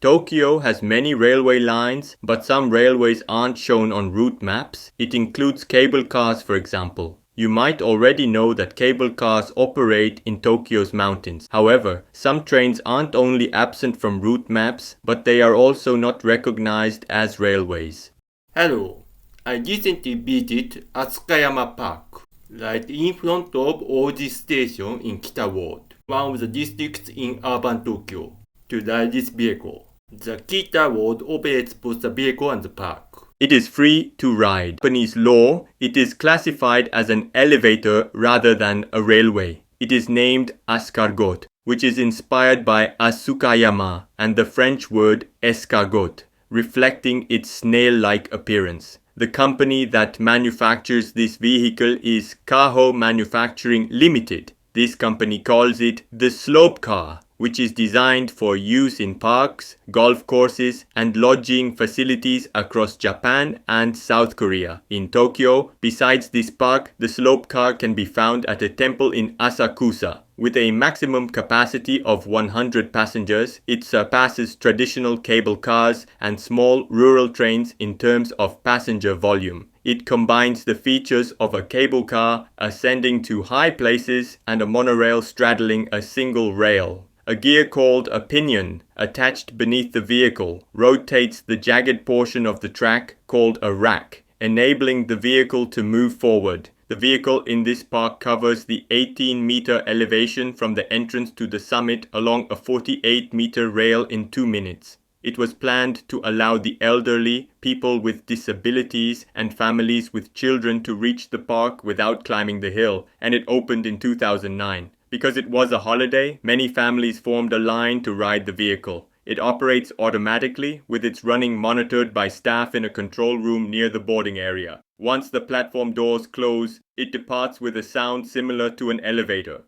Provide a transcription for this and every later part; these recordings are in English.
Tokyo has many railway lines, but some railways aren't shown on route maps. It includes cable cars, for example. You might already know that cable cars operate in Tokyo's mountains. However, some trains aren't only absent from route maps, but they are also not recognized as railways. Hello, I recently visited Asukayama Park, right in front of Oji Station in Kita Ward, one of the districts in urban Tokyo, to ride this vehicle. The Kita Ward operates both the vehicle and the park. It is free to ride. Japanese law, it is classified as an elevator rather than a railway. It is named escargot, which is inspired by Asukayama and the French word escargot, reflecting its snail-like appearance. The company that manufactures this vehicle is Kaho Manufacturing Ltd. This company calls it the slope car, which is designed for use in parks, golf courses, and lodging facilities across Japan and South Korea. In Tokyo, besides this park, the slope car can be found at a temple in Asakusa. With a maximum capacity of 100 passengers, it surpasses traditional cable cars and small rural trains in terms of passenger volume. It combines the features of a cable car ascending to high places and a monorail straddling a single rail. A gear called a pinion, attached beneath the vehicle, rotates the jagged portion of the track called a rack, enabling the vehicle to move forward. The vehicle in this park covers the 18-meter elevation from the entrance to the summit along a 48-meter rail in 2 minutes. It was planned to allow the elderly, people with disabilities, and families with children to reach the park without climbing the hill, and it opened in 2009. Because it was a holiday, many families formed a line to ride the vehicle. It operates automatically, with its running monitored by staff in a control room near the boarding area. Once the platform doors close, it departs with a sound similar to an elevator.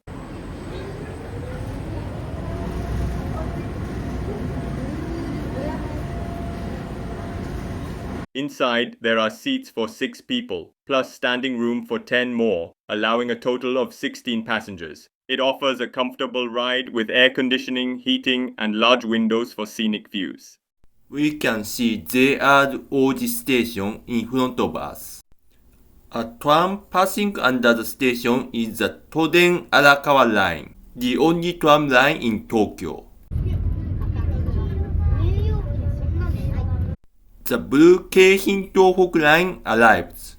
Inside, there are seats for 6 people, plus standing room for 10 more, allowing a total of 16 passengers. It offers a comfortable ride with air conditioning, heating, and large windows for scenic views. We can see there Oji Station in front of us. A tram passing under the station is the Toden Arakawa line, the only tram line in Tokyo. The blue Keihin Tohoku line arrives.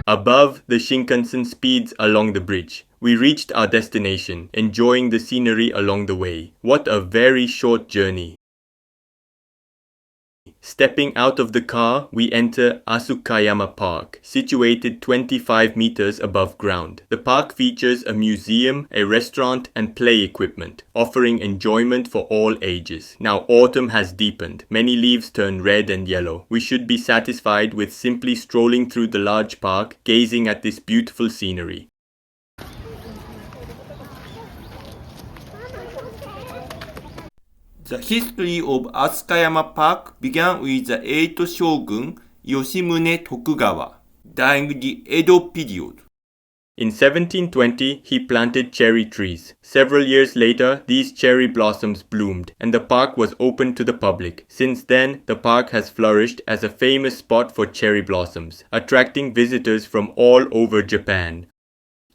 Above, the Shinkansen speeds along the bridge. We reached our destination, enjoying the scenery along the way. What a very short journey. Stepping out of the car, we enter Asukayama Park, situated 25 meters above ground. The park features a museum, a restaurant, and play equipment, offering enjoyment for all ages. Now autumn has deepened. Many leaves turn red and yellow. We should be satisfied with simply strolling through the large park, gazing at this beautiful scenery. The history of Asukayama Park began with the 8th shogun Yoshimune Tokugawa during the Edo period. In 1720, he planted cherry trees. Several years later, these cherry blossoms bloomed, and the park was opened to the public. Since then, the park has flourished as a famous spot for cherry blossoms, attracting visitors from all over Japan.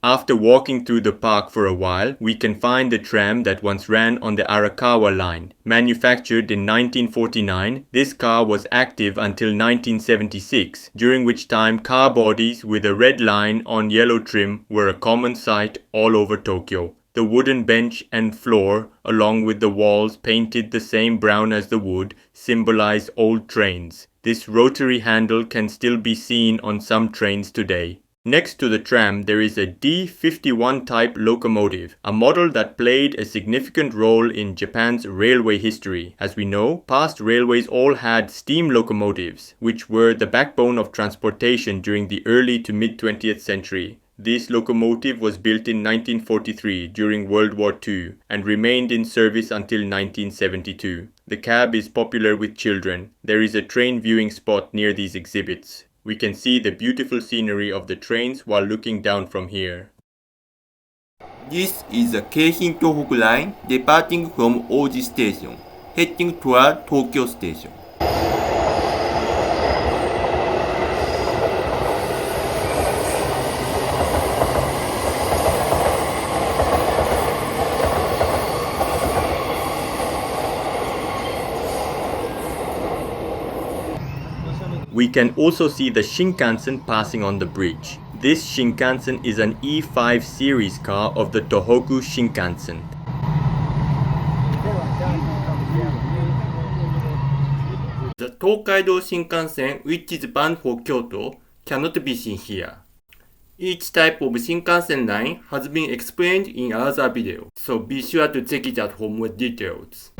After walking through the park for a while, we can find the tram that once ran on the Arakawa line. Manufactured in 1949, this car was active until 1976, during which time car bodies with a red line on yellow trim were a common sight all over Tokyo. The wooden bench and floor, along with the walls painted the same brown as the wood, symbolize old trains. This rotary handle can still be seen on some trains today. Next to the tram, there is a D51 type locomotive, a model that played a significant role in Japan's railway history. As we know, past railways all had steam locomotives, which were the backbone of transportation during the early to mid-20th century. This locomotive was built in 1943 during World War II and remained in service until 1972. The cab is popular with children. There is a train viewing spot near these exhibits. We can see the beautiful scenery of the trains while looking down from here. This is the Keihin Tohoku line departing from Oji Station, heading toward Tokyo Station. We can also see the Shinkansen passing on the bridge. This Shinkansen is an E5 series car of the Tohoku Shinkansen. The Tokaido Shinkansen, which is bound for Kyoto, cannot be seen here. Each type of Shinkansen line has been explained in another video, so be sure to check it out for more details.